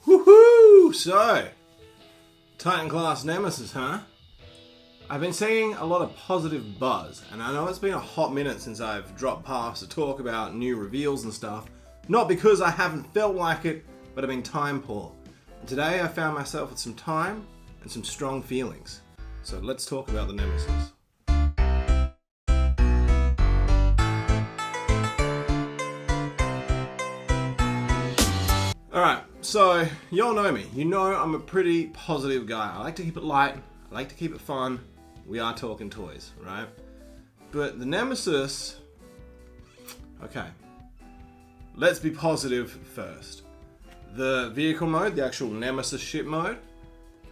Woohoo! So, Titan Class Nemesis, huh? I've been seeing a lot of positive buzz, and I know it's been a hot minute since I've dropped past to talk about new reveals and stuff. Not because I haven't felt like it, but I've been time poor. And today I found myself with some time and some strong feelings. So let's talk about the Nemesis. Alright, so y'all know me. You know I'm a pretty positive guy. I like to keep it light, I like to keep it fun. We are talking toys, right? But the Nemesis, okay, let's be positive first. The vehicle mode, the actual Nemesis ship mode,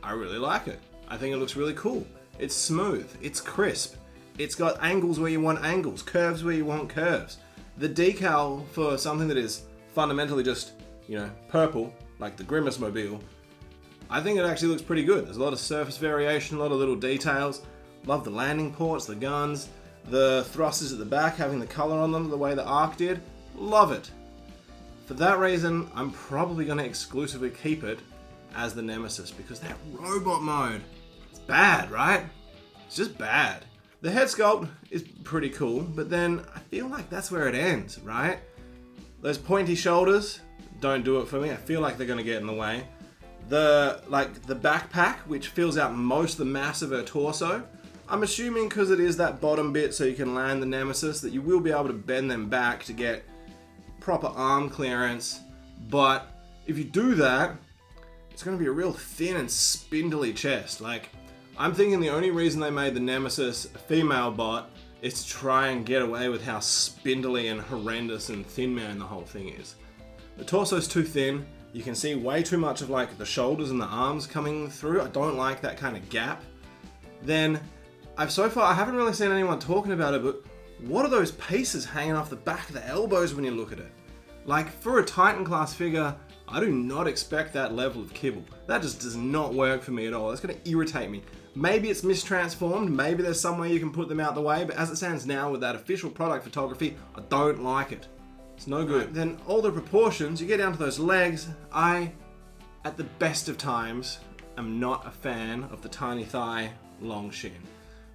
I really like it. I think it looks really cool. It's smooth, it's crisp, it's got angles where you want angles, curves where you want curves. The decal for something that is fundamentally just, purple, like the Grimace Mobile, I think it actually looks pretty good. There's a lot of surface variation, a lot of little details. Love the landing ports, the guns, the thrusters at the back having the color on them the way the Arc did. Love it. For that reason, I'm probably going to exclusively keep it as the Nemesis because that robot mode, it's bad, right? It's just bad. The head sculpt is pretty cool, but then I feel like that's where it ends, right? Those pointy shoulders don't do it for me. I feel like they're going to get in the way. The backpack, which fills out most of the mass of her torso, I'm assuming because it is that bottom bit so you can land the Nemesis that you will be able to bend them back to get proper arm clearance. But if you do that, it's going to be a real thin and spindly chest. Like, I'm thinking the only reason they made the Nemesis a female bot is to try and get away with how spindly and horrendous and thin man the whole thing is. The torso's too thin. You can see way too much of like the shoulders and the arms coming through. I don't like that kind of gap. Then, so far I haven't really seen anyone talking about it, but what are those pieces hanging off the back of the elbows when you look at it? Like, for a Titan class figure, I do not expect that level of kibble. That just does not work for me at all. That's going to irritate me. Maybe it's mistransformed, maybe there's some way you can put them out the way, but as it stands now with that official product photography, I don't like it. It's no good. Right. Then all the proportions, you get down to those legs, I, at the best of times, am not a fan of the tiny thigh, long shin,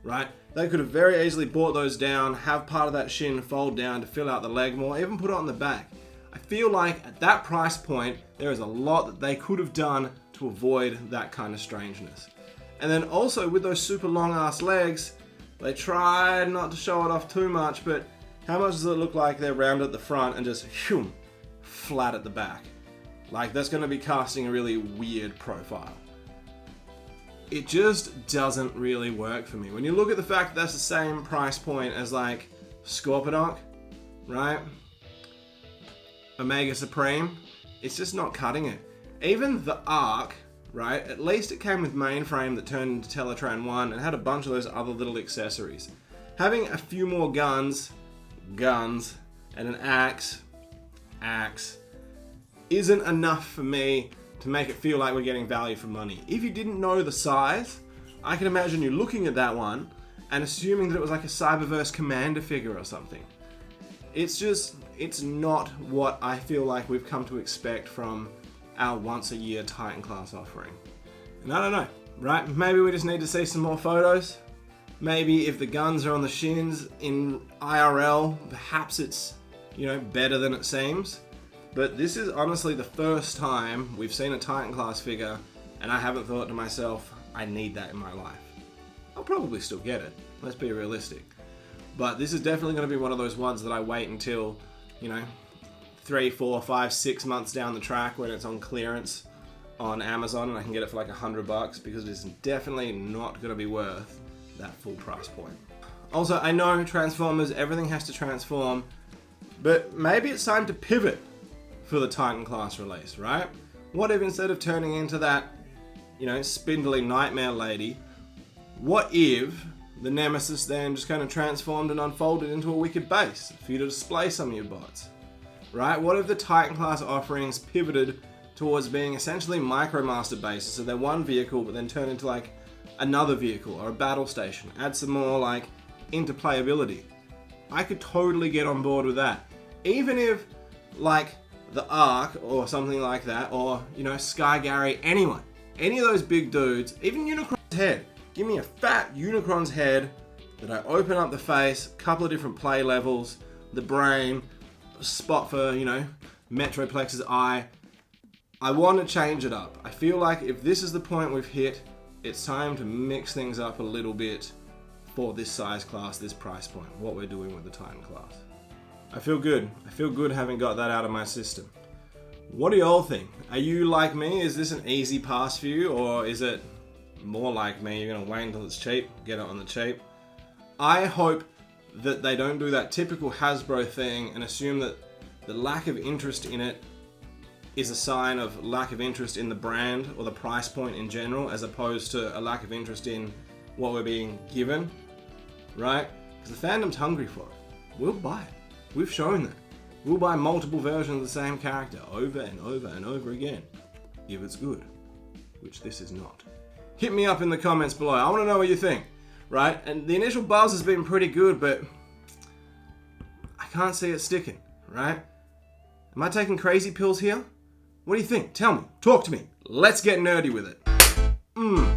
right? They could have very easily brought those down, have part of that shin fold down to fill out the leg more, even put it on the back. I feel like at that price point, there is a lot that they could have done to avoid that kind of strangeness. And then also with those super long ass legs, they tried not to show it off too much, but how much does it look like they're round at the front and just flat at the back? Like, that's going to be casting a really weird profile. It just doesn't really work for me. When you look at the fact that that's the same price point as like Scorponok, right? Omega Supreme, it's just not cutting it. Even the Arc, right? At least it came with mainframe that turned into Teletran 1 and had a bunch of those other little accessories. Having a few more guns, and an axe, isn't enough for me to make it feel like we're getting value for money. If you didn't know the size, I can imagine you looking at that one and assuming that it was like a Cyberverse Commander figure or something. It's not what I feel like we've come to expect from our once a year Titan class offering. And I don't know, right? Maybe we just need to see some more photos. Maybe if the guns are on the shins in IRL, perhaps it's, better than it seems. But this is honestly the first time we've seen a Titan class figure and I haven't thought to myself, I need that in my life. I'll probably still get it, let's be realistic. But this is definitely going to be one of those ones that I wait until, 3, 4, 5, 6 months down the track when it's on clearance on Amazon and I can get it for like $100 because it is definitely not going to be worth that full price point. Also, I know Transformers, everything has to transform, but maybe it's time to pivot for the Titan class release, right? What if instead of turning into that, spindly nightmare lady, what if the Nemesis then just kind of transformed and unfolded into a wicked base for you to display some of your bots, right? What if the Titan class offerings pivoted towards being essentially Micromaster bases, so they're one vehicle but then turn into like another vehicle or a battle station, add some more like interplayability. I could totally get on board with that. Even if like the Ark or something like that, or, you know, Sky Gary, anyone. Any of those big dudes, even Unicron's head. Give me a fat Unicron's head that I open up the face, couple of different play levels, the brain, a spot for, you know, Metroplex's eye. I want to change it up. I feel like if this is the point we've hit, it's time to mix things up a little bit for this size class, this price point, what we're doing with the Titan class. I feel good. I feel good having got that out of my system. What do y'all think? Are you like me? Is this an easy pass for you, or is it more like me? You're gonna wait until it's cheap, get it on the cheap. I hope that they don't do that typical Hasbro thing and assume that the lack of interest in it is a sign of lack of interest in the brand or the price point in general, as opposed to a lack of interest in what we're being given, right? Because the fandom's hungry for it. We'll buy it. We've shown that. We'll buy multiple versions of the same character over and over and over again, if it's good, which this is not. Hit me up in the comments below. I want to know what you think, right? And the initial buzz has been pretty good, but I can't see it sticking, right? Am I taking crazy pills here? What do you think? Tell me. Talk to me. Let's get nerdy with it.